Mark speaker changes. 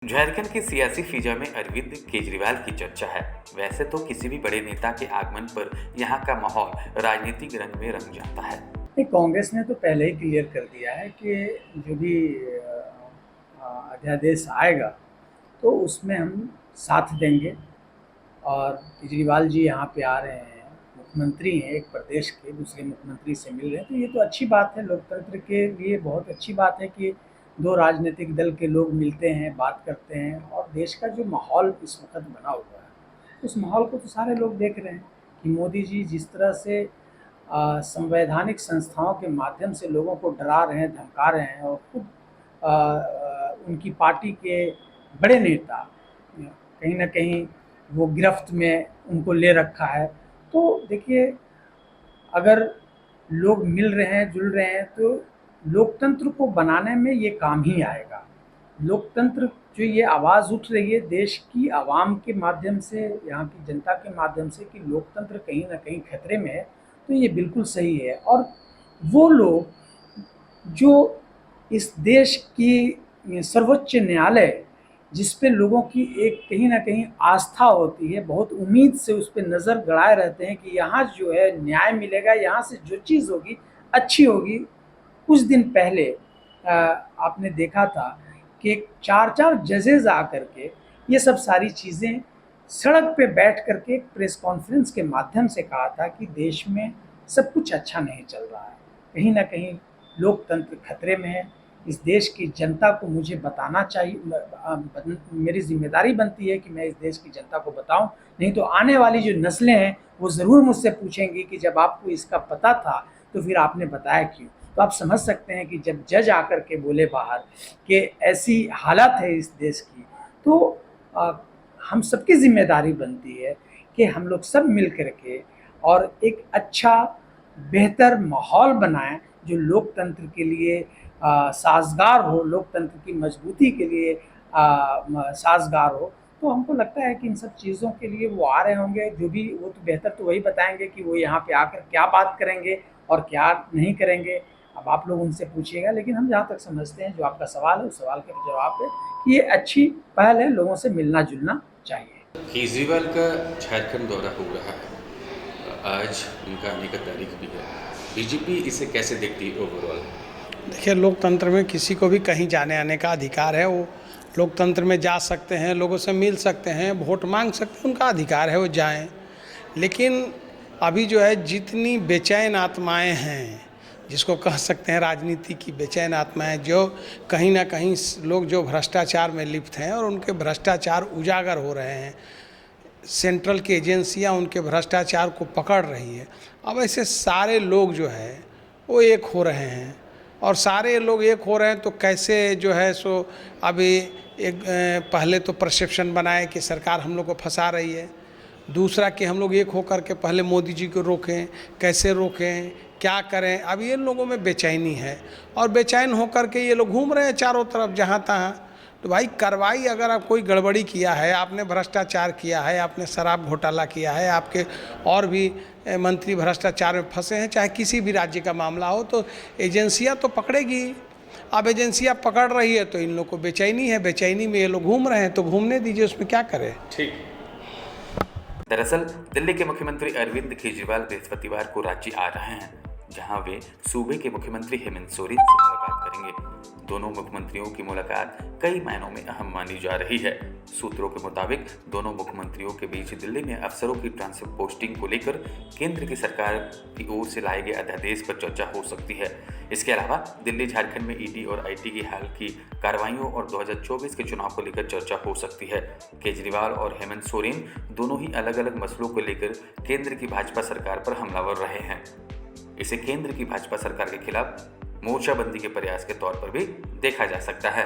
Speaker 1: झारखंड के सियासी फिजा में अरविंद केजरीवाल की चर्चा है। वैसे तो किसी भी बड़े नेता के आगमन पर यहाँ का माहौल राजनीतिक रंग में रंग जाता है।
Speaker 2: कांग्रेस ने तो पहले ही क्लियर कर दिया है कि जो भी अध्यादेश आएगा तो उसमें हम साथ देंगे। और केजरीवाल जी यहाँ पे आ रहे हैं, मुख्यमंत्री हैं एक प्रदेश के, दूसरे मुख्यमंत्री से मिल रहे हैं, तो ये तो अच्छी बात है। लोकतंत्र के लिए बहुत अच्छी बात है कि दो राजनीतिक दल के लोग मिलते हैं, बात करते हैं। और देश का जो माहौल इस वक्त बना हुआ है, उस माहौल को तो सारे लोग देख रहे हैं कि मोदी जी जिस तरह से संवैधानिक संस्थाओं के माध्यम से लोगों को डरा रहे हैं, धमका रहे हैं, और खुद उनकी पार्टी के बड़े नेता कहीं ना कहीं वो गिरफ्त में उनको ले रखा है। तो देखिए, अगर लोग मिल रहे हैं, जुल रहे हैं, तो लोकतंत्र को बनाने में ये काम ही आएगा। लोकतंत्र जो ये आवाज़ उठ रही है देश की आवाम के माध्यम से, यहाँ की जनता के माध्यम से, कि लोकतंत्र कहीं ना कहीं खतरे में है, तो ये बिल्कुल सही है। और वो लोग जो इस देश की सर्वोच्च न्यायालय, जिस पे लोगों की एक कहीं ना कहीं आस्था होती है, बहुत उम्मीद से उस पर नज़र गड़ाए रहते हैं कि यहाँ जो है न्याय मिलेगा, यहाँ से जो चीज़ होगी अच्छी होगी। कुछ दिन पहले आपने देखा था कि 4-4 जजेज आकर के ये सब सारी चीज़ें सड़क पे बैठ करके प्रेस कॉन्फ्रेंस के माध्यम से कहा था कि देश में सब कुछ अच्छा नहीं चल रहा है, कहीं ना कहीं लोकतंत्र खतरे में है। इस देश की जनता को मुझे बताना चाहिए, मेरी जिम्मेदारी बनती है कि मैं इस देश की जनता को बताऊं, नहीं तो आने वाली जो नस्लें हैं वो ज़रूर मुझसे पूछेंगी कि जब आपको इसका पता था तो फिर आपने बताया क्यों। तो आप समझ सकते हैं कि जब जज आकर के बोले बाहर कि ऐसी हालत है इस देश की, तो हम सबकी जिम्मेदारी बनती है कि हम लोग सब मिल करके और एक अच्छा बेहतर माहौल बनाएं जो लोकतंत्र के लिए साजगार हो, लोकतंत्र की मजबूती के लिए साजगार हो। तो हमको लगता है कि इन सब चीज़ों के लिए वो आ रहे होंगे। जो भी वो तो बेहतर तो वही बताएंगे कि वो यहाँ पे आकर क्या बात करेंगे और क्या नहीं करेंगे। अब आप लोग उनसे पूछिएगा, लेकिन हम जहाँ तक समझते हैं, जो आपका सवाल है उस सवाल का जवाब है कि ये अच्छी पहल है, लोगों से मिलना जुलना चाहिए।
Speaker 1: केजरीवाल का झारखंड दौरा हो रहा है, आज उनका आने का तारीख भी है। बीजेपी इसे कैसे देखती है ओवरऑल?
Speaker 3: देखिए, लोकतंत्र में किसी को भी कहीं जाने आने का अधिकार है। वो लोकतंत्र में जा सकते हैं, लोगों से मिल सकते हैं, वोट मांग सकते हैं, उनका अधिकार है, वो जाएं। लेकिन अभी जो है जितनी बेचैन आत्माएं हैं, जिसको कह सकते हैं राजनीति की बेचैन आत्माएं, जो कहीं ना कहीं लोग जो भ्रष्टाचार में लिप्त हैं और उनके भ्रष्टाचार उजागर हो रहे हैं, सेंट्रल की एजेंसियां उनके भ्रष्टाचार को पकड़ रही है। अब ऐसे सारे लोग जो है वो एक हो रहे हैं, और सारे लोग एक हो रहे हैं तो कैसे जो है सो अभी एक पहले तो परसेप्शन बनाए कि सरकार हम लोग को फंसा रही है, दूसरा कि हम लोग एक होकर के पहले मोदी जी को रोकें, कैसे रोकें, क्या करें। अब ये लोगों में बेचैनी है, और बेचैन होकर के ये लोग घूम रहे हैं चारों तरफ जहाँ तहाँ। तो भाई कार्रवाई, अगर आप कोई गड़बड़ी किया है, आपने भ्रष्टाचार किया है, आपने शराब घोटाला किया है, आपके और भी मंत्री भ्रष्टाचार में फंसे हैं, चाहे किसी भी राज्य का मामला हो, तो एजेंसियां तो पकड़ेगी। अब एजेंसियां पकड़ रही है तो इन लोग को बेचैनी है, बेचैनी में ये लोग घूम रहे हैं, तो घूमने दीजिए, उसमें क्या करें।
Speaker 1: ठीक। दरअसल दिल्ली के मुख्यमंत्री अरविंद केजरीवाल बृहस्पतिवार को रांची आ रहे हैं, जहां वे सूबे के मुख्यमंत्री हेमंत सोरेन से मुलाकात करेंगे। दोनों मुख्यमंत्रियों की मुलाकात कई मायनों में अहम मानी जा रही है। सूत्रों के मुताबिक दोनों मुख्यमंत्रियों के बीच दिल्ली में अफसरों की ट्रांसफर पोस्टिंग को लेकर केंद्र की सरकार की ओर से लाए गए अध्यादेश पर चर्चा हो सकती है। इसके अलावा दिल्ली झारखंड में ईडी और आईटी की हाल की कार्रवाइयों और 2024 के चुनाव को लेकर चर्चा हो सकती है। केजरीवाल और हेमंत सोरेन दोनों ही अलग अलग मसलों को लेकर केंद्र की भाजपा सरकार पर हमलावर रहे हैं। इसे केंद्र की भाजपा सरकार के खिलाफ मोर्चाबंदी के प्रयास के तौर पर भी देखा जा सकता है।